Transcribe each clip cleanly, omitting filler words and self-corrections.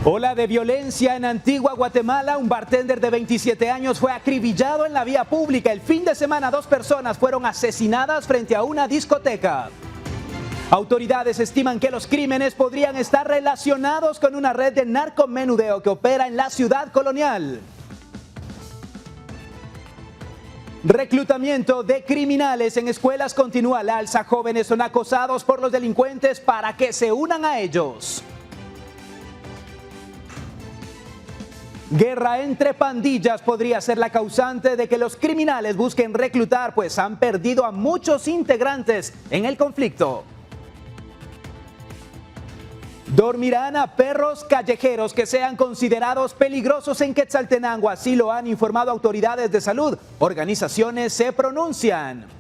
Ola de violencia en Antigua Guatemala. Un bartender de 27 años fue acribillado en la vía pública. El fin de semana 2 personas fueron asesinadas frente a una discoteca. Autoridades estiman que los crímenes podrían estar relacionados con una red de narcomenudeo que opera en la ciudad colonial. Reclutamiento de criminales en escuelas continúa al alza. Jóvenes son acosados por los delincuentes para que se unan a ellos. Guerra entre pandillas podría ser la causante de que los criminales busquen reclutar, pues han perdido a muchos integrantes en el conflicto. Dormirán a perros callejeros que sean considerados peligrosos en Quetzaltenango, así lo han informado autoridades de salud. Organizaciones se pronuncian.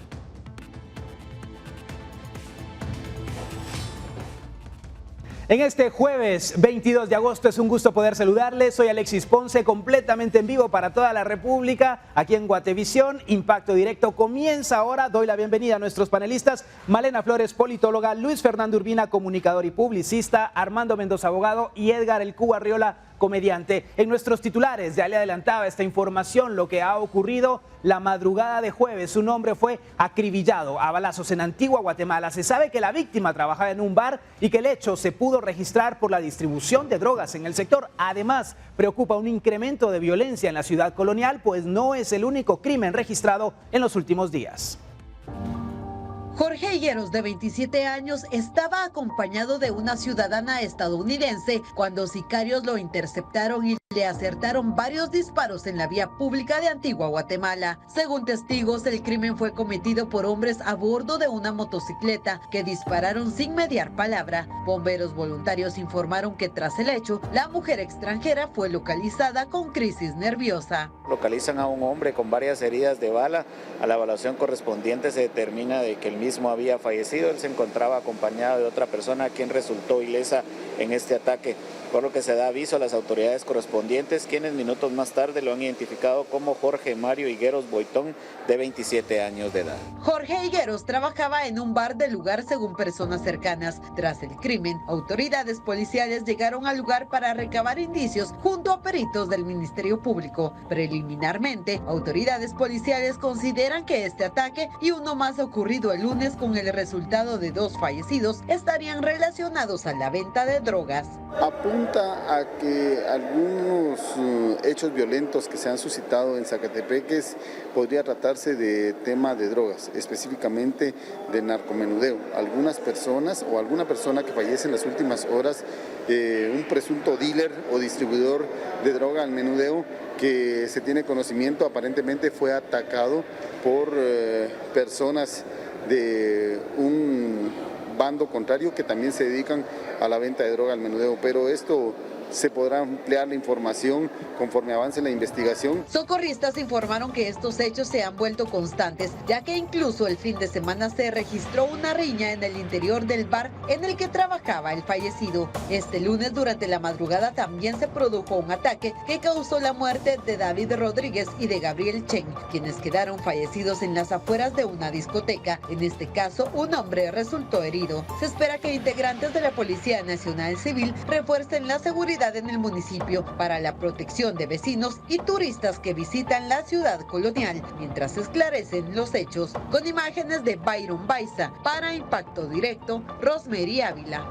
En este jueves 22 de agosto es un gusto poder saludarles. Soy Alexis Ponce, completamente en vivo para toda la República, aquí en Guatevisión. Impacto Directo comienza ahora. Doy la bienvenida a nuestros panelistas: Malena Flores, politóloga; Luis Fernando Urbina, comunicador y publicista; Armando Mendoza, abogado; y Edgar El Cubo Arriola, comediante. En nuestros titulares ya le adelantaba esta información, lo que ha ocurrido la madrugada de jueves. Un hombre fue acribillado a balazos en Antigua Guatemala. Se sabe que la víctima trabajaba en un bar y que el hecho se pudo registrar por la distribución de drogas en el sector. Además, preocupa un incremento de violencia en la ciudad colonial, pues no es el único crimen registrado en los últimos días. Jorge Higueros, de 27 años, estaba acompañado de una ciudadana estadounidense cuando sicarios lo interceptaron y le acertaron varios disparos en la vía pública de Antigua Guatemala. Según testigos, el crimen fue cometido por hombres a bordo de una motocicleta que dispararon sin mediar palabra. Bomberos voluntarios informaron que tras el hecho, la mujer extranjera fue localizada con crisis nerviosa. Localizan a un hombre con varias heridas de bala. A la evaluación correspondiente se determina de que el mismo había fallecido. Él se encontraba acompañado de otra persona quien resultó ilesa en este ataque, por lo que se da aviso a las autoridades correspondientes, quienes minutos más tarde lo han identificado como Jorge Mario Higueros Boitón, de 27 años de edad. Jorge Higueros trabajaba en un bar del lugar, según personas cercanas. Tras el crimen, autoridades policiales llegaron al lugar para recabar indicios junto a peritos del Ministerio Público. Preliminarmente, autoridades policiales consideran que este ataque y uno más ocurrido el lunes con el resultado de 2 fallecidos estarían relacionados a la venta de drogas. Apunta a que algunos hechos violentos que se han suscitado en Zacatepeques podría tratarse de tema de drogas, específicamente de narcomenudeo. Algunas personas o alguna persona que fallece en las últimas horas, un presunto dealer o distribuidor de droga al menudeo que se tiene conocimiento, aparentemente fue atacado por personas de un bando contrario que también se dedican a la venta de droga al menudeo, pero esto se podrá ampliar la información conforme avance la investigación. Socorristas informaron que estos hechos se han vuelto constantes, ya que incluso el fin de semana se registró una riña en el interior del bar en el que trabajaba el fallecido. Este lunes, durante la madrugada, también se produjo un ataque que causó la muerte de David Rodríguez y de Gabriel Chen, quienes quedaron fallecidos en las afueras de una discoteca. En este caso, un hombre resultó herido. Se espera que integrantes de la Policía Nacional Civil refuercen la seguridad en el municipio para la protección de vecinos y turistas que visitan la ciudad colonial, mientras se esclarecen los hechos. Con imágenes de Byron Baiza, para Impacto Directo, Rosemary Ávila.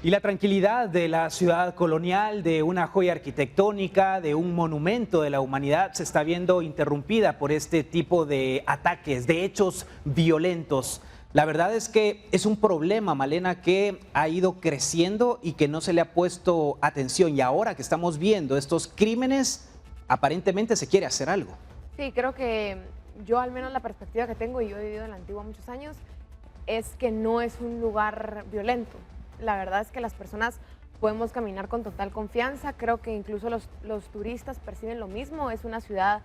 Y la tranquilidad de la ciudad colonial, de una joya arquitectónica, de un monumento de la humanidad, se está viendo interrumpida por este tipo de ataques, de hechos violentos. La verdad es que es un problema, Malena, que ha ido creciendo y que no se le ha puesto atención. Y ahora que estamos viendo estos crímenes, aparentemente se quiere hacer algo. Sí, creo que yo, al menos la perspectiva que tengo, y yo he vivido en la Antigua muchos años, es que no es un lugar violento. La verdad es que las personas podemos caminar con total confianza. Creo que incluso los turistas perciben lo mismo. Es una ciudad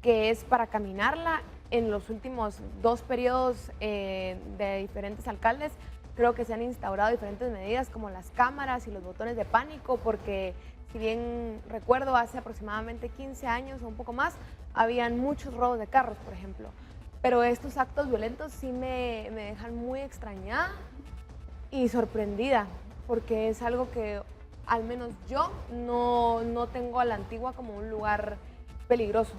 que es para caminarla. En los últimos 2 periodos de diferentes alcaldes, creo que se han instaurado diferentes medidas como las cámaras y los botones de pánico, porque si bien recuerdo hace aproximadamente 15 años o un poco más, habían muchos robos de carros, por ejemplo. Pero estos actos violentos sí me dejan muy extrañada y sorprendida. porque es algo que al menos yo no tengo a la Antigua como un lugar peligroso.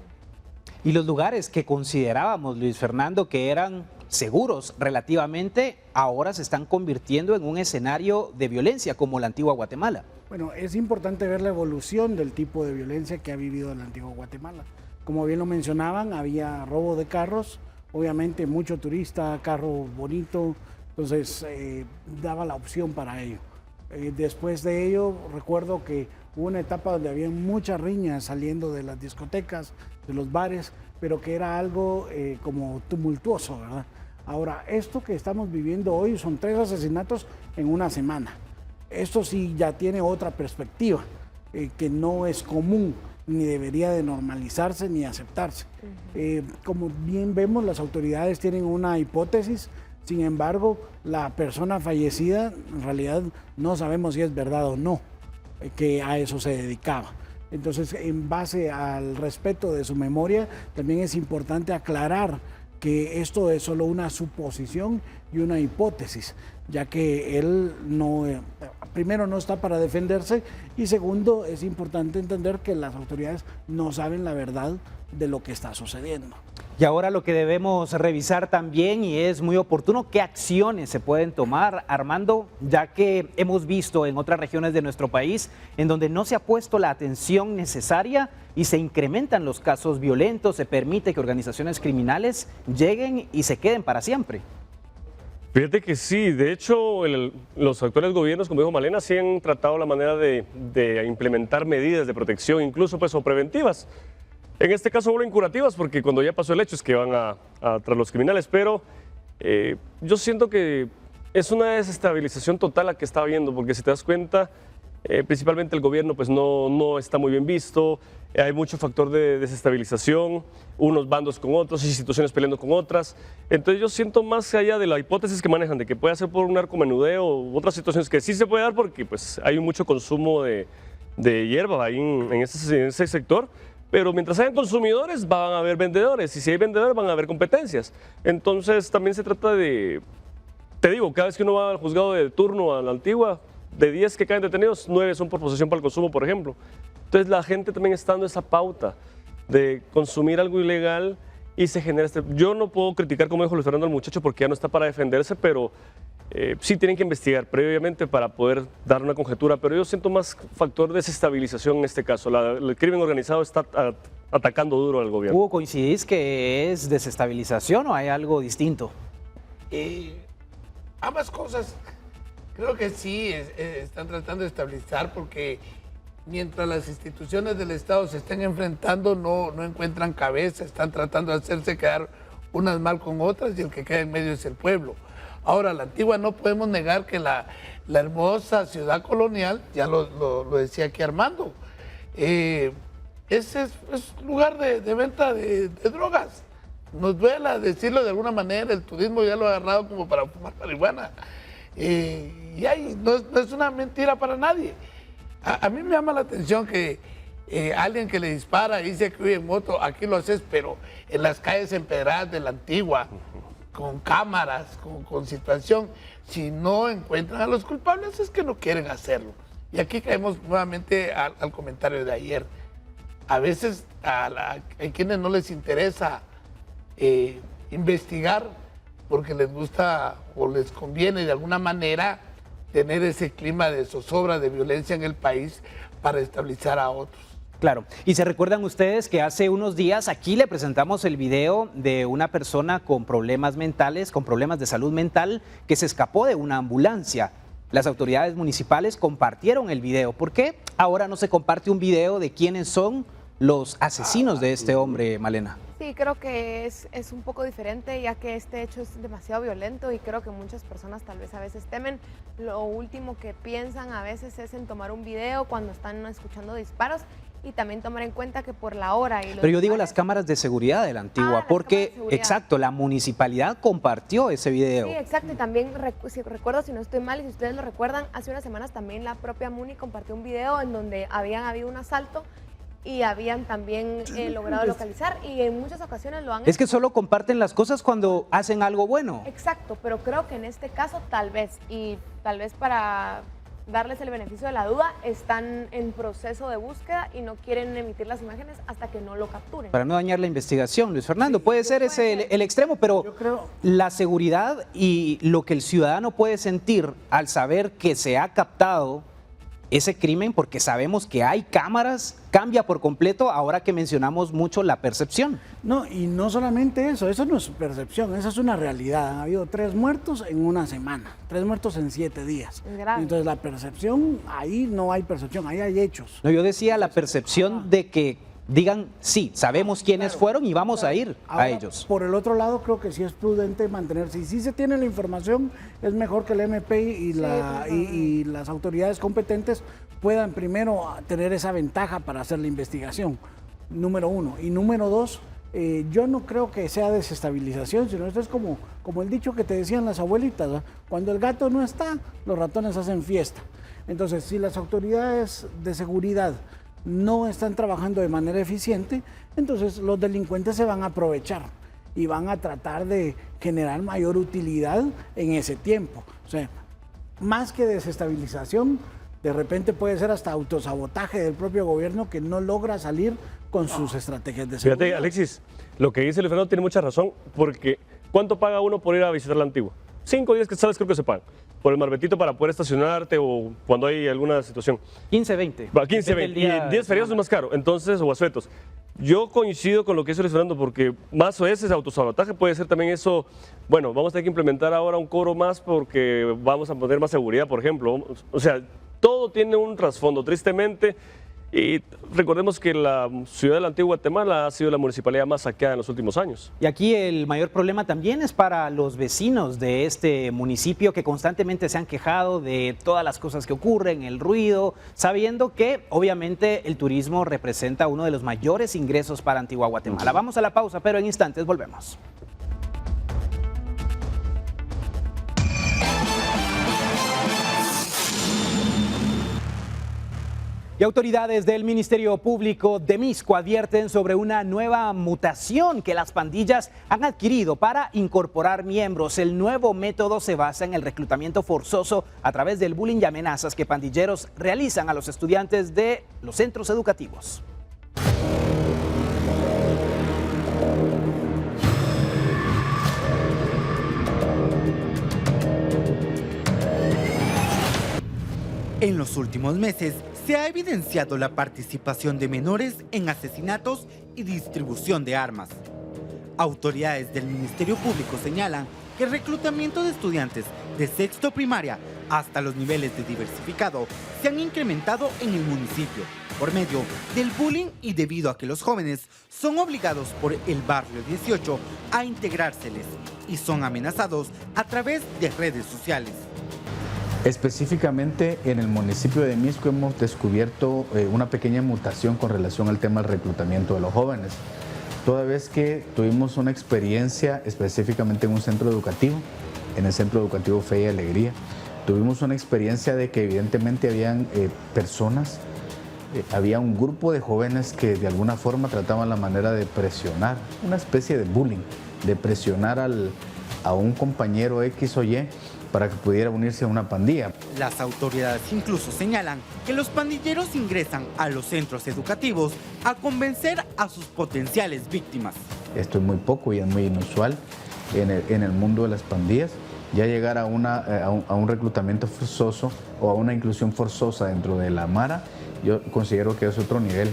Y los lugares que considerábamos, Luis Fernando, que eran seguros relativamente, ahora se están convirtiendo en un escenario de violencia como la antigua Guatemala. Bueno, es importante ver la evolución del tipo de violencia que ha vivido la antigua Guatemala. Como bien lo mencionaban, había robo de carros, obviamente mucho turista, carro bonito, entonces daba la opción para ello. Después de ello, recuerdo que hubo una etapa donde había muchas riñas saliendo de las discotecas, de los bares, pero que era algo como tumultuoso, ¿verdad? Ahora, esto que estamos viviendo hoy son 3 asesinatos en una semana. Esto sí ya tiene otra perspectiva, que no es común, ni debería de normalizarse ni aceptarse. Como bien vemos, las autoridades tienen una hipótesis, sin embargo, la persona fallecida, en realidad no sabemos si es verdad o no, que a eso se dedicaba. Entonces, en base al respeto de su memoria, también es importante aclarar que esto es solo una suposición y una hipótesis, ya que él no, primero no está para defenderse y segundo es importante entender que las autoridades no saben la verdad de lo que está sucediendo. Y ahora lo que debemos revisar también, y es muy oportuno, qué acciones se pueden tomar, Armando, ya que hemos visto en otras regiones de nuestro país en donde no se ha puesto la atención necesaria y se incrementan los casos violentos, se permite que organizaciones criminales lleguen y se queden para siempre. Fíjate que sí, de hecho los actuales gobiernos, como dijo Malena, sí han tratado la manera de implementar medidas de protección, incluso pues o preventivas. En este caso vuelven curativas porque cuando ya pasó el hecho es que van tras los criminales, pero yo siento que es una desestabilización total la que está habiendo, porque si te das cuenta, principalmente el gobierno pues no está muy bien visto, hay mucho factor de desestabilización, unos bandos con otros, instituciones peleando con otras. Entonces yo siento más allá de la hipótesis que manejan de que puede ser por un narcomenudeo u otras situaciones que sí se puede dar porque pues hay mucho consumo de hierba ahí en ese sector. Pero mientras hayan consumidores, van a haber vendedores, y si hay vendedores, van a haber competencias. Entonces, también se trata de, te digo, cada vez que uno va al juzgado de turno a la antigua, de 10 que caen detenidos, 9 son por posesión para el consumo, por ejemplo. Entonces, la gente también está dando esa pauta de consumir algo ilegal y se genera Yo no puedo criticar, como dijo Luis Fernando, al muchacho, porque ya no está para defenderse, pero sí tienen que investigar previamente para poder dar una conjetura, pero yo siento más factor de desestabilización en este caso. El crimen organizado está atacando duro al gobierno. ¿Hugo, coincidís que es desestabilización o hay algo distinto? Ambas cosas, creo que sí están tratando de estabilizar porque mientras las instituciones del Estado se estén enfrentando no encuentran cabeza, están tratando de hacerse quedar unas mal con otras y el que queda en medio es el pueblo. Ahora, la antigua no podemos negar que la hermosa ciudad colonial, ya lo decía aquí Armando, es lugar de venta de drogas. Nos duela decirlo de alguna manera, el turismo ya lo ha agarrado como para fumar marihuana. Y ahí no es una mentira para nadie. A mí me llama la atención que alguien que le dispara y dice que huye en moto, aquí lo haces, pero en las calles empedradas de la antigua, con cámaras, con situación, si no encuentran a los culpables es que no quieren hacerlo. Y aquí caemos nuevamente al comentario de ayer. A veces hay quienes no les interesa investigar porque les gusta o les conviene de alguna manera tener ese clima de zozobra, de violencia en el país para estabilizar a otros. Claro, y se recuerdan ustedes que hace unos días aquí le presentamos el video de una persona con problemas mentales, con problemas de salud mental, que se escapó de una ambulancia. Las autoridades municipales compartieron el video. ¿Por qué ahora no se comparte un video de quiénes son los asesinos de este hombre, Malena? Sí, creo que es un poco diferente, ya que este hecho es demasiado violento y creo que muchas personas tal vez a veces temen. Lo último que piensan a veces es en tomar un video cuando están escuchando disparos y también tomar en cuenta que por la hora y los Pero yo digo las cámaras de seguridad de la antigua, porque, exacto, la municipalidad compartió ese video. Sí, exacto, y también recuerdo, si no estoy mal, y si ustedes lo recuerdan, hace unas semanas también la propia Muni compartió un video en donde habían habido un asalto y habían también logrado localizar, y en muchas ocasiones lo han hecho. Es que solo comparten las cosas cuando hacen algo bueno. Exacto, pero creo que en este caso tal vez, y tal vez para darles el beneficio de la duda, están en proceso de búsqueda y no quieren emitir las imágenes hasta que no lo capturen. Para no dañar la investigación, Luis Fernando, puede ser ese el extremo, pero Yo creo- la seguridad y lo que el ciudadano puede sentir al saber que se ha captado ese crimen, porque sabemos que hay cámaras, cambia por completo ahora que mencionamos mucho la percepción. No, y no solamente eso no es percepción, esa es una realidad. Han habido 3 muertos en una semana, 3 muertos en 7 días. Es grave. Entonces la percepción, ahí no hay percepción, ahí hay hechos. No, yo decía la percepción de que digan, sí, sabemos quiénes fueron y vamos a ir a Ahora, ellos. Por el otro lado, creo que sí es prudente mantenerse. Y si se tiene la información, es mejor que el MP y las autoridades competentes puedan primero tener esa ventaja para hacer la investigación, número 1. Y número 2, yo no creo que sea desestabilización, sino esto es como el dicho que te decían las abuelitas, ¿verdad? Cuando el gato no está, los ratones hacen fiesta. Entonces, si las autoridades de seguridad no están trabajando de manera eficiente, entonces los delincuentes se van a aprovechar y van a tratar de generar mayor utilidad en ese tiempo. O sea, más que desestabilización, de repente puede ser hasta autosabotaje del propio gobierno que no logra salir con sus estrategias de seguridad. Fíjate, Alexis, lo que dice Luis Fernando tiene mucha razón, porque ¿cuánto paga uno por ir a visitar la Antigua? 5 días que sabes, creo que se pagan. Por el marbetito para poder estacionarte o cuando hay alguna situación. 15, 20. Va, 15, Depende del 20. Y día. en días feriados es más caro. Entonces, o asuetos. Yo coincido con lo que dice Luis Fernando, porque más o ese autosabotaje puede ser también eso. Bueno, vamos a tener que implementar ahora un cobro más porque vamos a poner más seguridad, por ejemplo. O sea, todo tiene un trasfondo, tristemente. Y recordemos que la ciudad de la Antigua Guatemala ha sido la municipalidad más saqueada en los últimos años. Y aquí el mayor problema también es para los vecinos de este municipio que constantemente se han quejado de todas las cosas que ocurren, el ruido, sabiendo que obviamente el turismo representa uno de los mayores ingresos para Antigua Guatemala. Vamos a la pausa, pero en instantes volvemos. Y autoridades del Ministerio Público de Misco advierten sobre una nueva mutación que las pandillas han adquirido para incorporar miembros. El nuevo método se basa en el reclutamiento forzoso a través del bullying y amenazas que pandilleros realizan a los estudiantes de los centros educativos. En los últimos meses se ha evidenciado la participación de menores en asesinatos y distribución de armas. Autoridades del Ministerio Público señalan que el reclutamiento de estudiantes de sexto primaria hasta los niveles de diversificado se han incrementado en el municipio por medio del bullying y debido a que los jóvenes son obligados por el barrio 18 a integrárseles y son amenazados a través de redes sociales. Específicamente en el municipio de Misco hemos descubierto una pequeña mutación con relación al tema del reclutamiento de los jóvenes. Toda vez que tuvimos una experiencia específicamente en un centro educativo, en el Centro Educativo Fe y Alegría, tuvimos una experiencia de que evidentemente habían personas, había un grupo de jóvenes que de alguna forma trataban la manera de presionar, una especie de bullying, de presionar a un compañero X o Y para que pudiera unirse a una pandilla. Las autoridades incluso señalan que los pandilleros ingresan a los centros educativos a convencer a sus potenciales víctimas. Esto es muy poco y es muy inusual en el mundo de las pandillas. Ya llegar a un reclutamiento forzoso o a una inclusión forzosa dentro de la Mara, yo considero que es otro nivel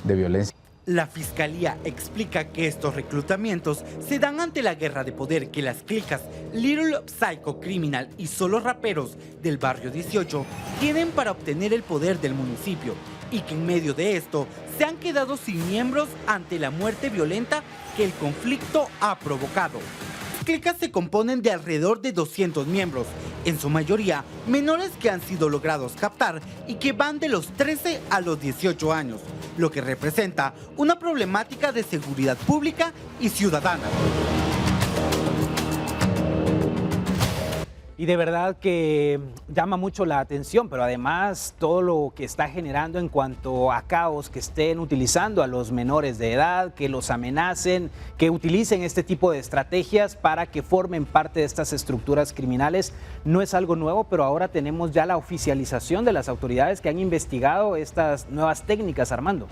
de violencia. La Fiscalía explica que estos reclutamientos se dan ante la guerra de poder que las clicas Little Psycho Criminal y Solo Raperos del barrio 18 tienen para obtener el poder del municipio y que en medio de esto se han quedado sin miembros ante la muerte violenta que el conflicto ha provocado. Las clicas se componen de alrededor de 200 miembros, en su mayoría menores que han sido logrados captar y que van de los 13 a los 18 años, lo que representa una problemática de seguridad pública y ciudadana. Y de verdad que llama mucho la atención, pero además todo lo que está generando en cuanto a caos, que estén utilizando a los menores de edad, que los amenacen, que utilicen este tipo de estrategias para que formen parte de estas estructuras criminales, no es algo nuevo, pero ahora tenemos ya la oficialización de las autoridades que han investigado estas nuevas técnicas, Armando.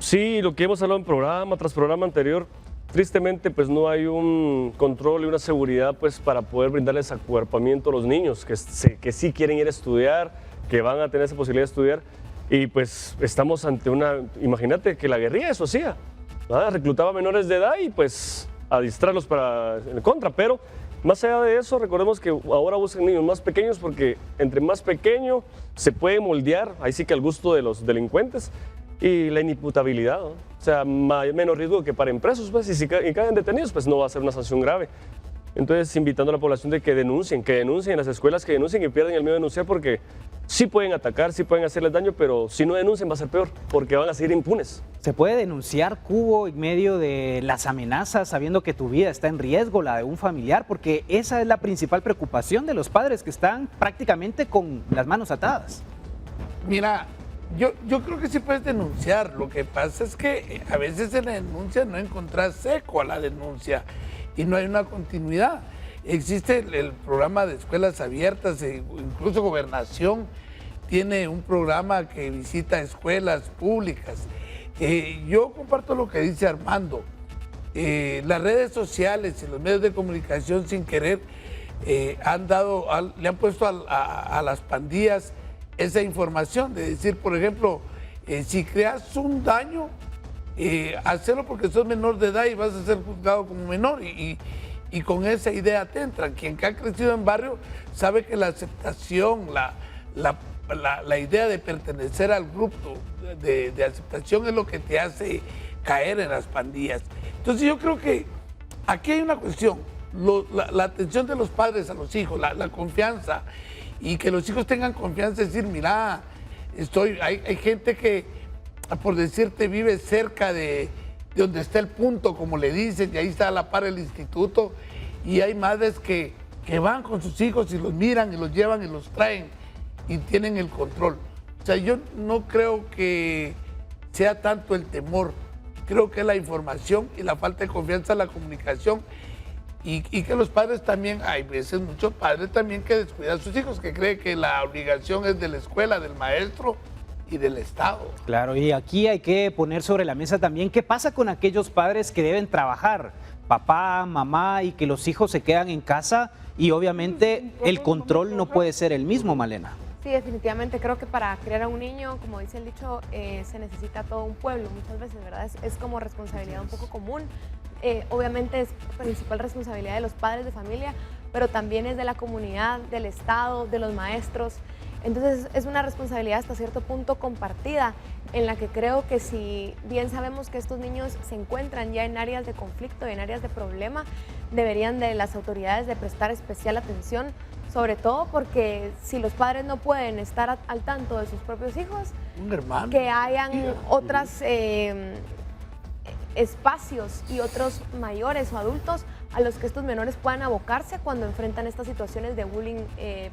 Sí, lo que hemos hablado en programa tras programa anterior, tristemente pues no hay un control y una seguridad pues para poder brindarles acuerpamiento a los niños que sí quieren ir a estudiar, que van a tener esa posibilidad de estudiar, y pues estamos ante imagínate que la guerrilla eso hacía, ¿verdad? Reclutaba menores de edad y pues a distraerlos para en contra, pero más allá de eso recordemos que ahora buscan niños más pequeños porque entre más pequeño se puede moldear, ahí sí que al gusto de los delincuentes. Y la inimputabilidad, ¿no? O sea, menos riesgo que para presos, pues, y si caen detenidos, pues no va a ser una sanción grave. Entonces, invitando a la población de que denuncien en las escuelas, que denuncien y pierdan el miedo de denunciar, porque sí pueden atacar, sí pueden hacerles daño, pero si no denuncian va a ser peor, porque van a seguir impunes. ¿Se puede denunciar, Cubo, en medio de las amenazas, sabiendo que tu vida está en riesgo, la de un familiar? Porque esa es la principal preocupación de los padres que están prácticamente con las manos atadas. Mira, yo creo que sí puedes denunciar. Lo que pasa es que a veces en la denuncia no encontrás eco a la denuncia y no hay una continuidad. Existe el programa de escuelas abiertas, incluso Gobernación tiene un programa que visita escuelas públicas. Yo comparto lo que dice Armando. Las redes sociales y los medios de comunicación sin querer le han puesto a las pandillas esa información de decir, por ejemplo, si creas un daño, hacelo porque sos menor de edad y vas a ser juzgado como menor, y con esa idea te entran. Quien ha crecido en barrio sabe que la aceptación, la idea de pertenecer al grupo de aceptación es lo que te hace caer en las pandillas. Entonces yo creo que aquí hay una cuestión, la atención de los padres a los hijos, la confianza, y que los hijos tengan confianza de decir, mira, hay gente que, por decirte, vive cerca de donde está el punto, como le dicen, y ahí está a la par el instituto, y hay madres que van con sus hijos y los miran y los llevan y los traen y tienen el control. O sea, yo no creo que sea tanto el temor, creo que es la información y la falta de confianza en la comunicación. Y que los padres también, hay veces muchos padres también que descuidan a sus hijos, que creen que la obligación es de la escuela, del maestro y del Estado. Claro, y aquí hay que poner sobre la mesa también qué pasa con aquellos padres que deben trabajar, papá, mamá, y que los hijos se quedan en casa y obviamente el control no puede ser el mismo, Malena. Sí, definitivamente creo que para criar a un niño, como dice el dicho, se necesita todo un pueblo muchas veces, ¿verdad? Es como responsabilidad un poco común. Obviamente es principal responsabilidad de los padres de familia, pero también es de la comunidad, del Estado, de los maestros. Entonces es una responsabilidad hasta cierto punto compartida, en la que creo que si bien sabemos que estos niños se encuentran ya en áreas de conflicto, en áreas de problema, deberían de las autoridades de prestar especial atención, sobre todo porque si los padres no pueden estar al tanto de sus propios hijos, que hayan otras espacios y otros mayores o adultos a los que estos menores puedan abocarse cuando enfrentan estas situaciones de bullying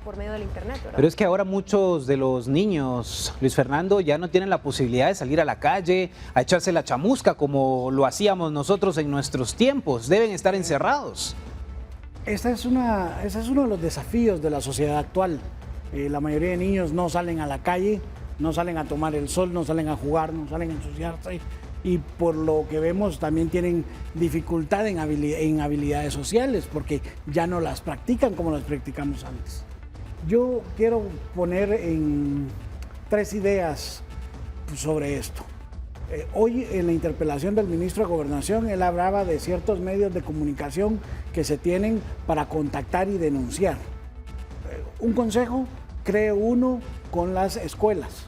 por medio del internet, ¿verdad? Pero es que ahora muchos de los niños, Luis Fernando, ya no tienen la posibilidad de salir a la calle, a echarse la chamusca como lo hacíamos nosotros en nuestros tiempos, deben estar encerrados. Ese es uno de los desafíos de la sociedad actual. La mayoría de niños no salen a la calle, no salen a tomar el sol, no salen a jugar, no salen a ensuciarse, y por lo que vemos también tienen dificultad en habilidades sociales porque ya no las practican como las practicamos antes. Yo quiero poner en 3 ideas sobre esto. Hoy en la interpelación del ministro de Gobernación, él hablaba de ciertos medios de comunicación que se tienen para contactar y denunciar. Un consejo, cree uno con las escuelas,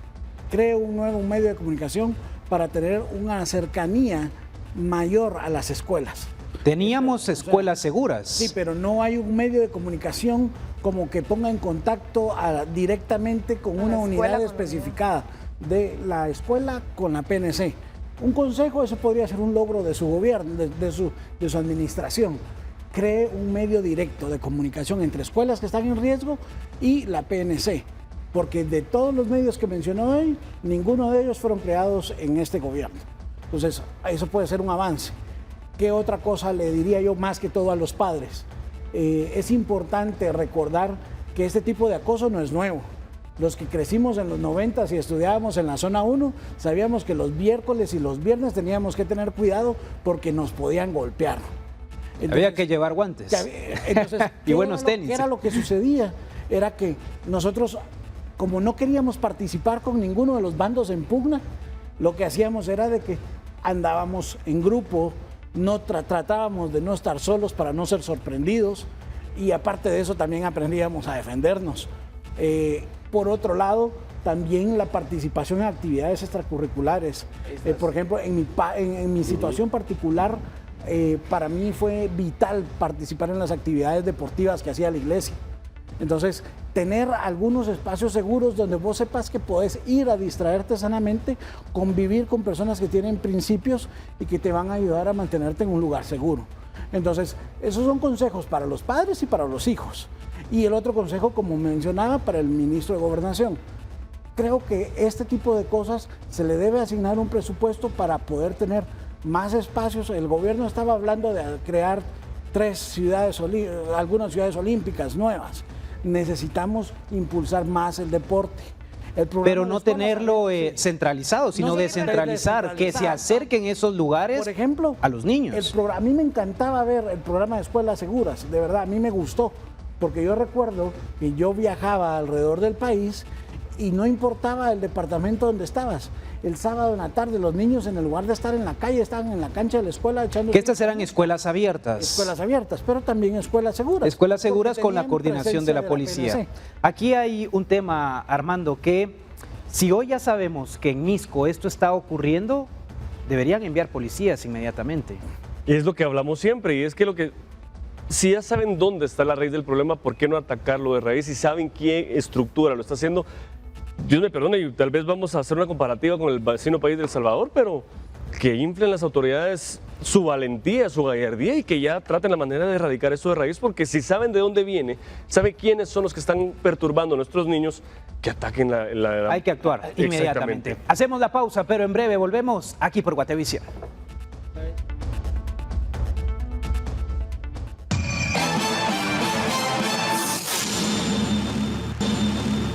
cree un nuevo medio de comunicación para tener una cercanía mayor a las escuelas. Teníamos escuelas seguras. Sí, pero no hay un medio de comunicación como que ponga en contacto directamente con una unidad especificada de la escuela con la PNC. Un consejo, eso podría ser un logro de su gobierno, de su administración. cree un medio directo de comunicación entre escuelas que están en riesgo y la PNC, porque de todos los medios que mencionó hoy, ninguno de ellos fueron creados en este gobierno. Entonces, eso puede ser un avance. ¿Qué otra cosa le diría yo más que todo a los padres? Es importante recordar que este tipo de acoso no es nuevo. Los que crecimos en los 90 y estudiábamos en la zona 1, sabíamos que los miércoles y los viernes teníamos que tener cuidado porque nos podían golpear. Entonces, había que llevar guantes. Entonces, y buenos tenis. ¿Qué era lo que sucedía? Era que nosotros, como no queríamos participar con ninguno de los bandos en pugna, lo que hacíamos era de que andábamos en grupo, no tratábamos de no estar solos para no ser sorprendidos, y aparte de eso también aprendíamos a defendernos. Por otro lado, también la participación en actividades extracurriculares. Por ejemplo, en mi situación particular, para mí fue vital participar en las actividades deportivas que hacía la iglesia. Entonces, tener algunos espacios seguros donde vos sepas que podés ir a distraerte sanamente, convivir con personas que tienen principios y que te van a ayudar a mantenerte en un lugar seguro. Entonces, esos son consejos para los padres y para los hijos. Y el otro consejo, como mencionaba, para el ministro de Gobernación. Creo que este tipo de cosas se le debe asignar un presupuesto para poder tener más espacios. El gobierno estaba hablando de crear algunas ciudades olímpicas nuevas. Necesitamos impulsar más el deporte. Pero no tenerlo centralizado, sino descentralizar, que se acerquen esos lugares, por ejemplo, a los niños. A mí me encantaba ver el programa de Escuelas Seguras, de verdad, a mí me gustó, porque yo recuerdo que yo viajaba alrededor del país y no importaba el departamento donde estabas. El sábado en la tarde los niños, en lugar de estar en la calle, estaban en la cancha de la escuela echando... Que estas eran escuelas abiertas. Escuelas abiertas, pero también escuelas seguras. Escuelas seguras con la coordinación de la policía. Aquí hay un tema, Armando, que si hoy ya sabemos que en Misco esto está ocurriendo, deberían enviar policías inmediatamente. Y es lo que hablamos siempre, y es que si ya saben dónde está la raíz del problema, ¿por qué no atacarlo de raíz? Si saben qué estructura lo está haciendo... Dios me perdone, y tal vez vamos a hacer una comparativa con el vecino país de El Salvador, pero que inflen las autoridades su valentía, su gallardía y que ya traten la manera de erradicar esto de raíz, porque si saben de dónde viene, saben quiénes son los que están perturbando a nuestros niños, que ataquen la... Hay que actuar inmediatamente. Hacemos la pausa, pero en breve volvemos aquí por Guatevisión.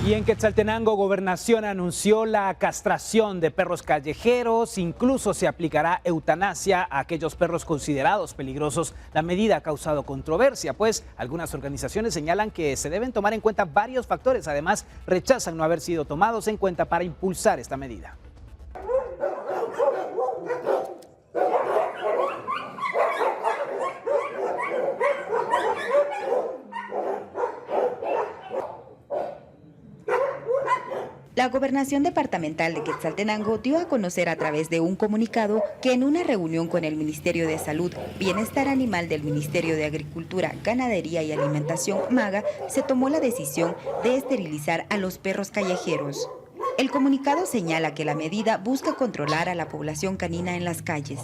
Y en Quetzaltenango, Gobernación anunció la castración de perros callejeros, incluso se aplicará eutanasia a aquellos perros considerados peligrosos. La medida ha causado controversia, pues algunas organizaciones señalan que se deben tomar en cuenta varios factores, además rechazan no haber sido tomados en cuenta para impulsar esta medida. La Gobernación Departamental de Quetzaltenango dio a conocer a través de un comunicado que en una reunión con el Ministerio de Salud, Bienestar Animal del Ministerio de Agricultura, Ganadería y Alimentación, MAGA, se tomó la decisión de esterilizar a los perros callejeros. El comunicado señala que la medida busca controlar a la población canina en las calles.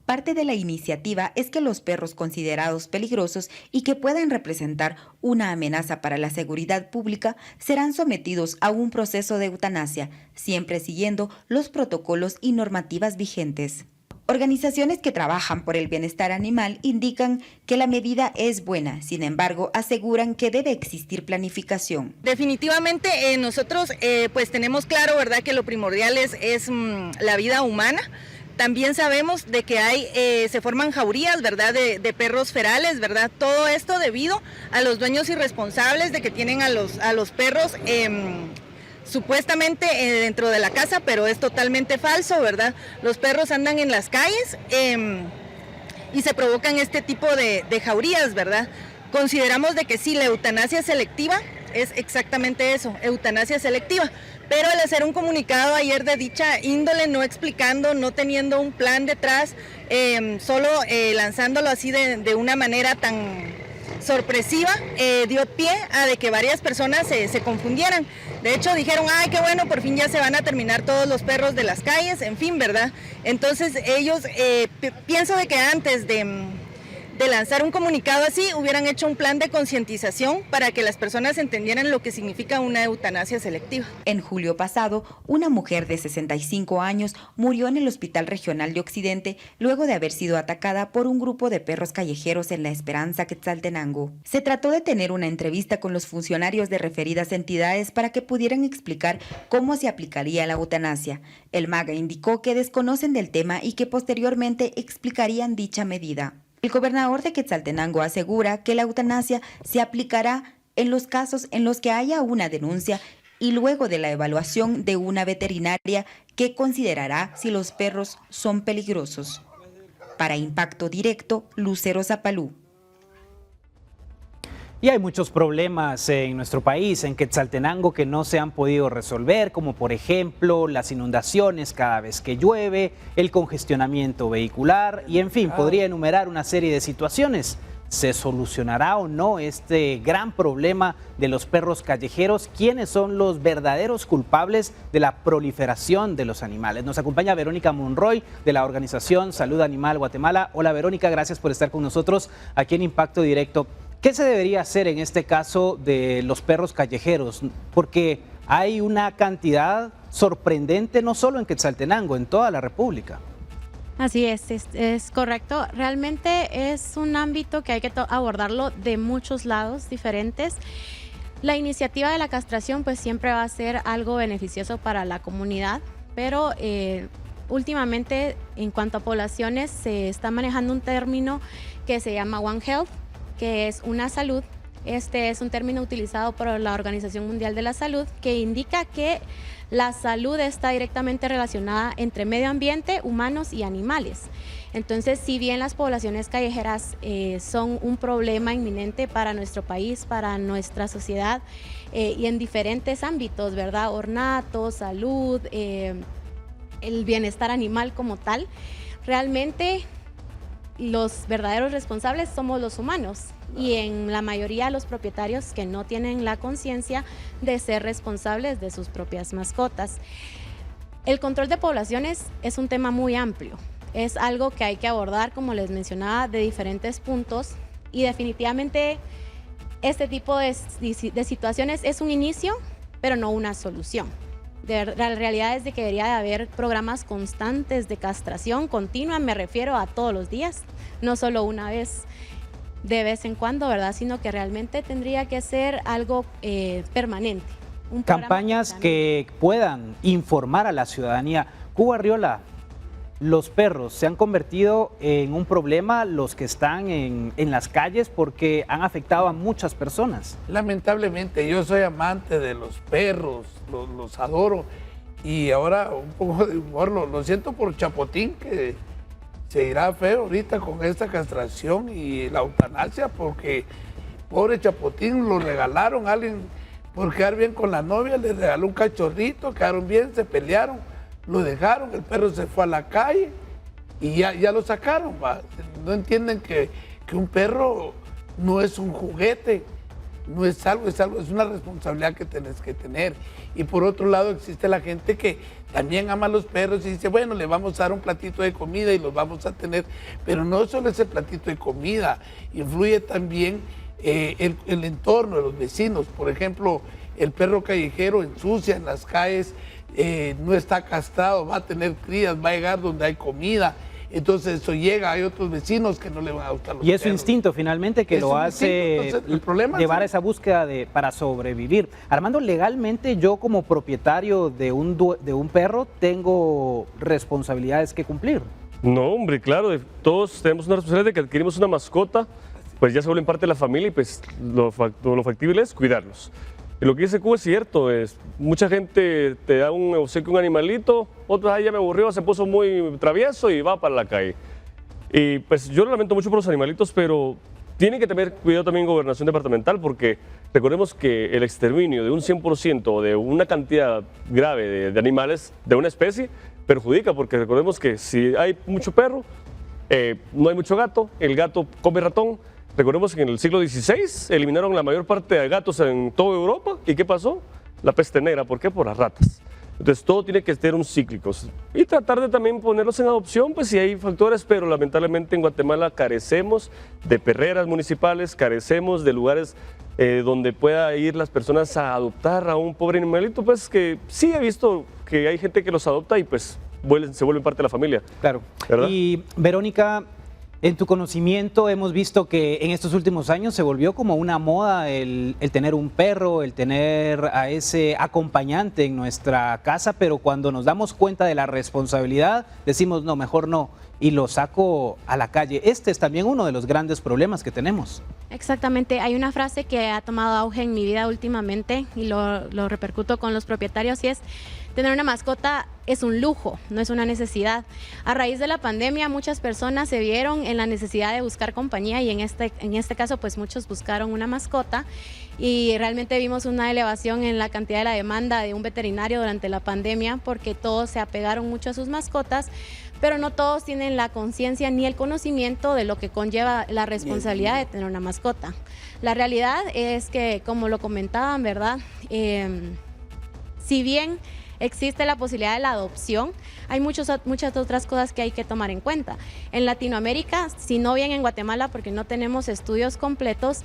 Parte de la iniciativa es que los perros considerados peligrosos y que pueden representar una amenaza para la seguridad pública serán sometidos a un proceso de eutanasia, siempre siguiendo los protocolos y normativas vigentes. Organizaciones que trabajan por el bienestar animal indican que la medida es buena, sin embargo, aseguran que debe existir planificación. Definitivamente nosotros pues tenemos claro, ¿verdad?, que lo primordial es la vida humana. También sabemos de que se forman jaurías, ¿verdad?, de perros ferales, ¿verdad? Todo esto debido a los dueños irresponsables de que tienen a los perros supuestamente dentro de la casa, pero es totalmente falso, ¿verdad? Los perros andan en las calles y se provocan este tipo de jaurías, ¿verdad? Consideramos de que sí, la eutanasia selectiva es exactamente eso, eutanasia selectiva. Pero al hacer un comunicado ayer de dicha índole, no explicando, no teniendo un plan detrás, solo lanzándolo así de una manera tan sorpresiva, dio pie a de que varias personas se confundieran. De hecho dijeron, ay, qué bueno, por fin ya se van a terminar todos los perros de las calles, en fin, ¿verdad? Entonces ellos, pienso de que antes de de lanzar un comunicado así, hubieran hecho un plan de concientización para que las personas entendieran lo que significa una eutanasia selectiva. En julio pasado, una mujer de 65 años murió en el Hospital Regional de Occidente luego de haber sido atacada por un grupo de perros callejeros en La Esperanza, Quetzaltenango. Se trató de tener una entrevista con los funcionarios de referidas entidades para que pudieran explicar cómo se aplicaría la eutanasia. El MAGA indicó que desconocen del tema y que posteriormente explicarían dicha medida. El gobernador de Quetzaltenango asegura que la eutanasia se aplicará en los casos en los que haya una denuncia y luego de la evaluación de una veterinaria que considerará si los perros son peligrosos. Para Impacto Directo, Lucero Zapalú. Y hay muchos problemas en nuestro país, en Quetzaltenango, que no se han podido resolver, como por ejemplo las inundaciones cada vez que llueve, el congestionamiento vehicular y en fin, podría enumerar una serie de situaciones. ¿Se solucionará o no este gran problema de los perros callejeros? ¿Quiénes son los verdaderos culpables de la proliferación de los animales? Nos acompaña Verónica Monroy de la organización Salud Animal Guatemala. Hola Verónica, gracias por estar con nosotros aquí en Impacto Directo. ¿Qué se debería hacer en este caso de los perros callejeros? Porque hay una cantidad sorprendente no solo en Quetzaltenango, en toda la República. Así es correcto. Realmente es un ámbito que hay que abordarlo de muchos lados diferentes. La iniciativa de la castración pues siempre va a ser algo beneficioso para la comunidad, pero últimamente en cuanto a poblaciones se está manejando un término que se llama One Health, que es una salud. Este es un término utilizado por la Organización Mundial de la Salud que indica que la salud está directamente relacionada entre medio ambiente, humanos y animales. Entonces, si bien las poblaciones callejeras son un problema inminente para nuestro país, para nuestra sociedad y en diferentes ámbitos, ¿verdad? Ornato, salud, el bienestar animal como tal, realmente los verdaderos responsables somos los humanos y en la mayoría los propietarios que no tienen la conciencia de ser responsables de sus propias mascotas. El control de poblaciones es un tema muy amplio, es algo que hay que abordar, como les mencionaba, de diferentes puntos y definitivamente este tipo de situaciones es un inicio, pero no una solución. La realidad es de que debería de haber programas constantes de castración continua, me refiero a todos los días, no solo una vez de vez en cuando, ¿verdad? Sino que realmente tendría que ser algo permanente. Campañas que puedan informar a la ciudadanía. Cuba Arriola, los perros se han convertido en un problema, los que están en las calles, porque han afectado a muchas personas. Lamentablemente, yo soy amante de los perros, los adoro. Y ahora un poco de humor, lo siento por Chapotín, que se irá feo ahorita con esta castración y la eutanasia, porque pobre Chapotín lo regalaron a alguien por quedar bien con la novia, le regaló un cachorrito, quedaron bien, se pelearon, lo dejaron, el perro se fue a la calle y ya lo sacaron. ¿Va? No entienden que un perro no es un juguete, no es algo, es una responsabilidad que tenés que tener. Y por otro lado existe la gente que también ama a los perros y dice, bueno, le vamos a dar un platito de comida y los vamos a tener, pero no solo ese platito de comida, influye también el entorno de los vecinos. Por ejemplo, el perro callejero ensucia en las calles, no está castrado, va a tener crías, va a llegar donde hay comida. Entonces eso llega, hay otros vecinos que no le van a gustar los Y es su perros. instinto finalmente que lo hace Entonces, el problema llevar a esa búsqueda para sobrevivir. Armando, legalmente yo como propietario de un perro tengo responsabilidades que cumplir. No, hombre, claro, todos tenemos una responsabilidad de que adquirimos una mascota, pues ya se vuelven parte de la familia y pues lo factible es cuidarlos. Y lo que dice Cuba es cierto, mucha gente te da un obsequio, un animalito, otros ahí ya me aburrió, se puso muy travieso y va para la calle. Y pues yo lo lamento mucho por los animalitos, pero tiene que tener cuidado también Gobernación Departamental, porque recordemos que el exterminio de un 100% de una cantidad grave de animales de una especie perjudica, porque recordemos que si hay mucho perro, no hay mucho gato, el gato come ratón. Recordemos que en el siglo XVI eliminaron la mayor parte de gatos en toda Europa. ¿Y qué pasó? La peste negra. ¿Por qué? Por las ratas. Entonces todo tiene que ser un cíclico y tratar de también ponerlos en adopción, pues si hay factores, pero lamentablemente en Guatemala carecemos de perreras municipales, carecemos de lugares donde pueda ir las personas a adoptar a un pobre animalito, pues que sí he visto que hay gente que los adopta y pues se vuelven parte de la familia. Claro. ¿Verdad? Y Verónica, en tu conocimiento hemos visto que en estos últimos años se volvió como una moda el tener un perro, el tener a ese acompañante en nuestra casa, pero cuando nos damos cuenta de la responsabilidad decimos no, mejor no, y lo saco a la calle. Este es también uno de los grandes problemas que tenemos. Exactamente, hay una frase que ha tomado auge en mi vida últimamente y lo repercuto con los propietarios y es: tener una mascota es un lujo, no es una necesidad. A raíz de la pandemia muchas personas se vieron en la necesidad de buscar compañía y en este caso pues muchos buscaron una mascota y realmente vimos una elevación en la cantidad de la demanda de un veterinario durante la pandemia porque todos se apegaron mucho a sus mascotas, pero no todos tienen la conciencia ni el conocimiento de lo que conlleva la responsabilidad de tener una mascota. La realidad es que, como lo comentaban, ¿verdad? Si bien existe la posibilidad de la adopción, hay muchas otras cosas que hay que tomar en cuenta. En Latinoamérica, si no bien en Guatemala, porque no tenemos estudios completos,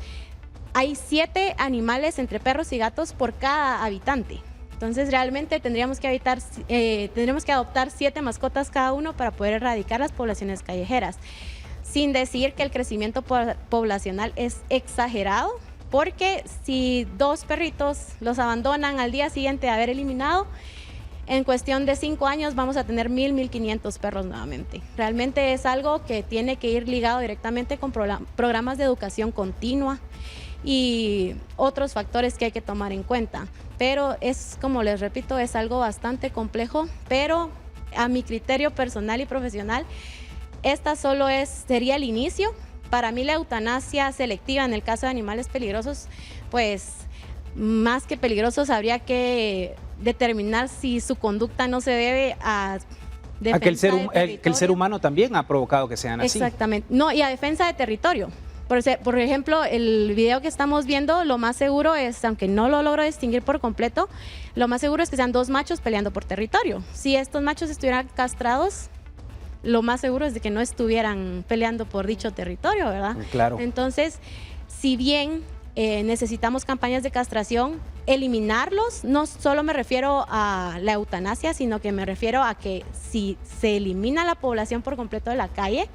hay 7 animales entre perros y gatos por cada habitante. Entonces realmente tendríamos que adoptar 7 mascotas cada uno para poder erradicar las poblaciones callejeras. Sin decir que el crecimiento poblacional es exagerado, porque si 2 perritos los abandonan al día siguiente de haber eliminado, en cuestión de 5 años vamos a tener 1,500 perros nuevamente. Realmente es algo que tiene que ir ligado directamente con programas de educación continua y otros factores que hay que tomar en cuenta. Pero es, como les repito, es algo bastante complejo, pero a mi criterio personal y profesional, esta solo sería el inicio. Para mí la eutanasia selectiva en el caso de animales peligrosos, pues más que peligrosos habría que determinar si su conducta no se debe a defensa que el ser humano también ha provocado que sean así. Exactamente, no, y a defensa de territorio. Por ejemplo, el video que estamos viendo, lo más seguro es, aunque no lo logro distinguir por completo, lo más seguro es que sean 2 machos peleando por territorio. Si estos machos estuvieran castrados, lo más seguro es de que no estuvieran peleando por dicho territorio, ¿verdad? Claro. Entonces, si bien necesitamos campañas de castración, eliminarlos, no solo me refiero a la eutanasia, sino que me refiero a que si se elimina la población por completo de la calle,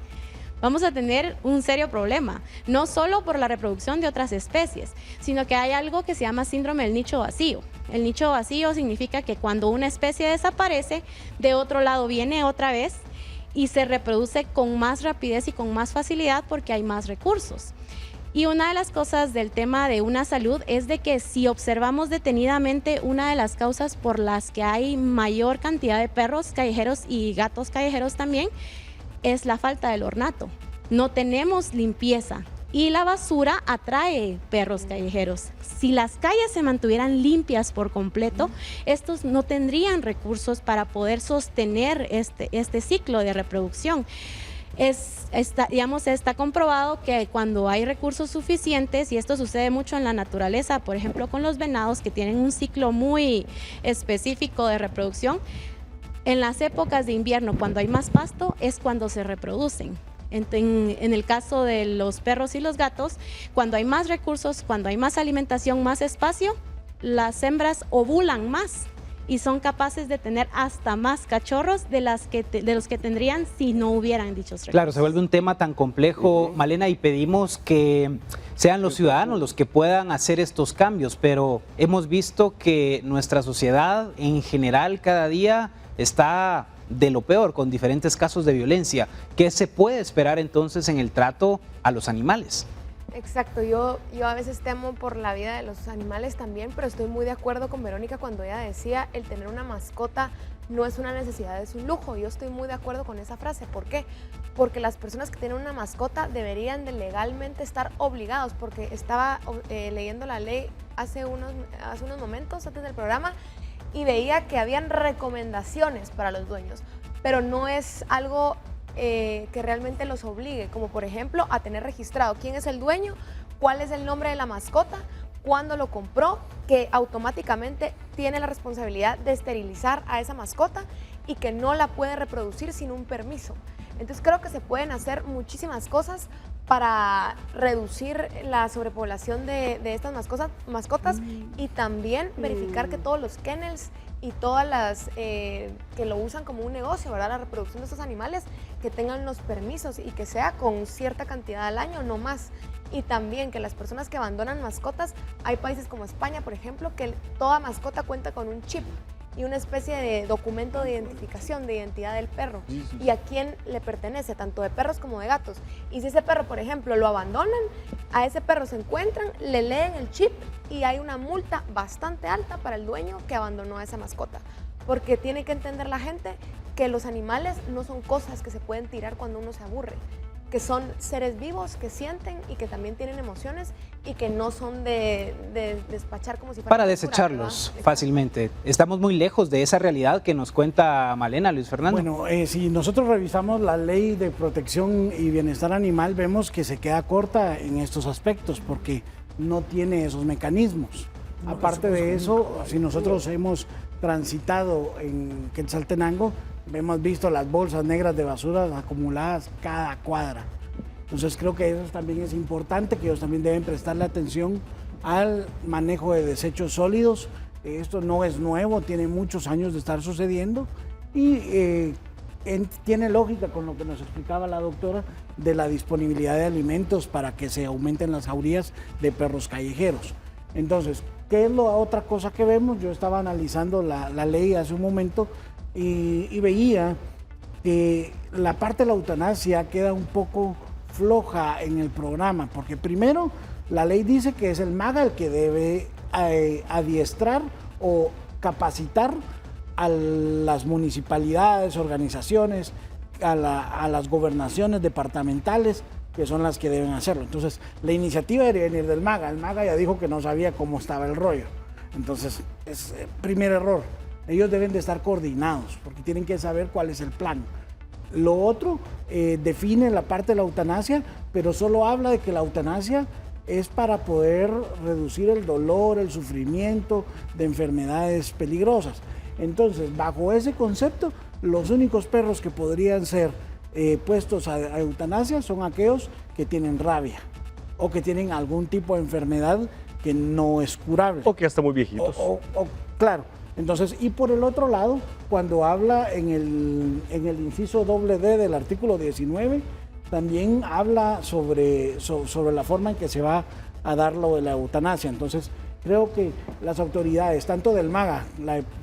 vamos a tener un serio problema, no solo por la reproducción de otras especies, sino que hay algo que se llama síndrome del nicho vacío. El nicho vacío significa que cuando una especie desaparece, de otro lado viene otra vez y se reproduce con más rapidez y con más facilidad porque hay más recursos. Y una de las cosas del tema de una salud es de que si observamos detenidamente, una de las causas por las que hay mayor cantidad de perros callejeros y gatos callejeros también, es la falta del ornato. No tenemos limpieza y la basura atrae perros callejeros. Si las calles se mantuvieran limpias por completo, estos no tendrían recursos para poder sostener este ciclo de reproducción. Está comprobado que cuando hay recursos suficientes, y esto sucede mucho en la naturaleza, por ejemplo con los venados que tienen un ciclo muy específico de reproducción, en las épocas de invierno, cuando hay más pasto, es cuando se reproducen. En el caso de los perros y los gatos, cuando hay más recursos, cuando hay más alimentación, más espacio, las hembras ovulan más y son capaces de tener hasta más cachorros de los que tendrían si no hubieran dichos recursos. Claro, se vuelve un tema tan complejo, Malena, y pedimos que sean los ciudadanos los que puedan hacer estos cambios, pero hemos visto que nuestra sociedad en general cada día está de lo peor, con diferentes casos de violencia. ¿Qué se puede esperar entonces en el trato a los animales? Exacto, yo a veces temo por la vida de los animales también, pero estoy muy de acuerdo con Verónica cuando ella decía el tener una mascota no es una necesidad, es un lujo. Yo estoy muy de acuerdo con esa frase. ¿Por qué? Porque las personas que tienen una mascota deberían de legalmente estar obligados, porque estaba leyendo la ley hace unos momentos antes del programa y veía que habían recomendaciones para los dueños, pero no es algo que realmente los obligue, como por ejemplo a tener registrado quién es el dueño, cuál es el nombre de la mascota, cuándo lo compró, que automáticamente tiene la responsabilidad de esterilizar a esa mascota y que no la puede reproducir sin un permiso. Entonces creo que se pueden hacer muchísimas cosas para reducir la sobrepoblación de estas mascotas y también verificar que todos los kennels y todas las que lo usan como un negocio, ¿verdad? La reproducción de estos animales, que tengan los permisos y que sea con cierta cantidad al año, no más. Y también que las personas que abandonan mascotas, hay países como España, por ejemplo, que toda mascota cuenta con un chip y una especie de documento de identificación, de identidad del perro, y a quién le pertenece, tanto de perros como de gatos. Y si ese perro, por ejemplo, lo abandonan, a ese perro se encuentran, le leen el chip y hay una multa bastante alta para el dueño que abandonó a esa mascota. Porque tiene que entender la gente que los animales no son cosas que se pueden tirar cuando uno se aburre, que son seres vivos que sienten y que también tienen emociones y que no son de despachar como si fuera para basura, desecharlos ¿verdad? fácilmente. Estamos muy lejos de esa realidad que nos cuenta Malena, Luis Fernando. Bueno, si nosotros revisamos la ley de protección y bienestar animal, vemos que se queda corta en estos aspectos porque no tiene esos mecanismos. Aparte de eso, si nosotros hemos transitado en Quetzaltenango, hemos visto las bolsas negras de basura acumuladas cada cuadra. Entonces creo que eso también es importante, que ellos también deben prestarle atención al manejo de desechos sólidos. Esto no es nuevo, tiene muchos años de estar sucediendo y tiene lógica con lo que nos explicaba la doctora de la disponibilidad de alimentos para que se aumenten las jaurías de perros callejeros. Entonces, ¿qué es la otra cosa que vemos? Yo estaba analizando la ley hace un momento y veía que la parte de la eutanasia queda un poco floja en el programa, porque primero la ley dice que es el MAGA el que debe adiestrar o capacitar a las municipalidades, organizaciones, a las gobernaciones departamentales, que son las que deben hacerlo. Entonces, la iniciativa debería venir del MAGA. El MAGA ya dijo que no sabía cómo estaba el rollo. Entonces, es el primer error. Ellos deben de estar coordinados, porque tienen que saber cuál es el plan. Lo otro, define la parte de la eutanasia, pero solo habla de que la eutanasia es para poder reducir el dolor, el sufrimiento de enfermedades peligrosas. Entonces, bajo ese concepto, los únicos perros que podrían ser puestos a eutanasia son aquellos que tienen rabia o que tienen algún tipo de enfermedad que no es curable. O que ya están muy viejitos. Claro. Entonces, y por el otro lado, cuando habla en el inciso doble D del artículo 19, también habla sobre la forma en que se va a dar lo de la eutanasia. Entonces, creo que las autoridades, tanto del MAGA,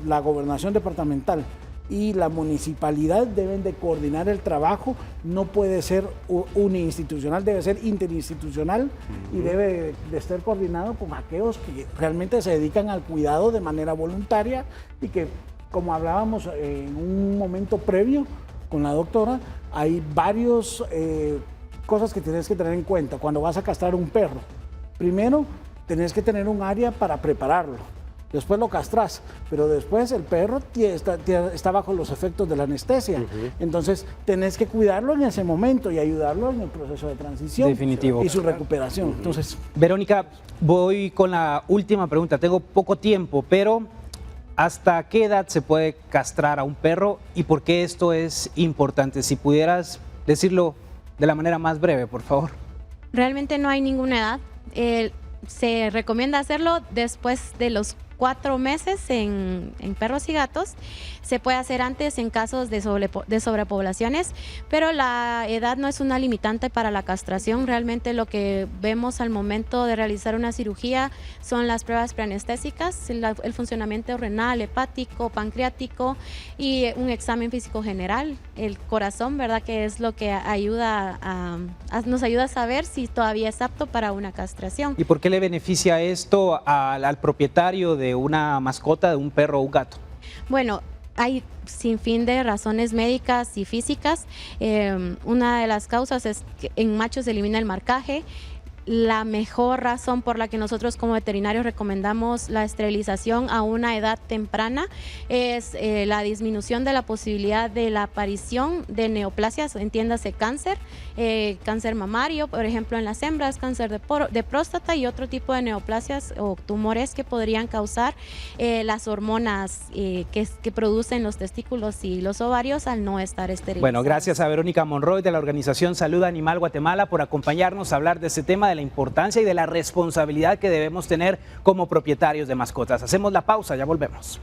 la gobernación departamental y la municipalidad, deben de coordinar el trabajo. No puede ser uninstitucional, debe ser interinstitucional y debe de estar coordinado con aquellos que realmente se dedican al cuidado de manera voluntaria y que, como hablábamos en un momento previo con la doctora, hay varias cosas que tienes que tener en cuenta cuando vas a castrar un perro. Primero, tenés que tener un área para prepararlo. Después lo castras, pero después el perro está bajo los efectos de la anestesia. Entonces, tenés que cuidarlo en ese momento y ayudarlo en el proceso de transición. Definitivo. Y su recuperación. Entonces, Verónica, voy con la última pregunta. Tengo poco tiempo, pero ¿hasta qué edad se puede castrar a un perro y por qué esto es importante? Si pudieras decirlo de la manera más breve, por favor. Realmente no hay ninguna edad. Se recomienda hacerlo después de los 4 meses en perros y gatos. Se puede hacer antes en casos de sobrepoblaciones, pero la edad no es una limitante para la castración. Realmente lo que vemos al momento de realizar una cirugía son las pruebas preanestésicas, el funcionamiento renal, hepático, pancreático y un examen físico general, el corazón, ¿verdad? Que es lo que nos ayuda a saber si todavía es apto para una castración. ¿Y por qué le beneficia esto al propietario de una mascota, de un perro o un gato? Bueno, hay sin fin de razones médicas y físicas. Una de las causas es que en machos se elimina el marcaje. la mejor razón por la que nosotros como veterinarios recomendamos la esterilización a una edad temprana es la disminución de la posibilidad de la aparición de neoplasias, entiéndase cáncer, cáncer mamario, por ejemplo en las hembras, cáncer de próstata y otro tipo de neoplasias o tumores que podrían causar las hormonas que producen los testículos y los ovarios al no estar esterilizados. Bueno, gracias a Verónica Monroy de la organización Salud Animal Guatemala por acompañarnos a hablar de este tema, de la importancia y de la responsabilidad que debemos tener como propietarios de mascotas. Hacemos la pausa, ya volvemos.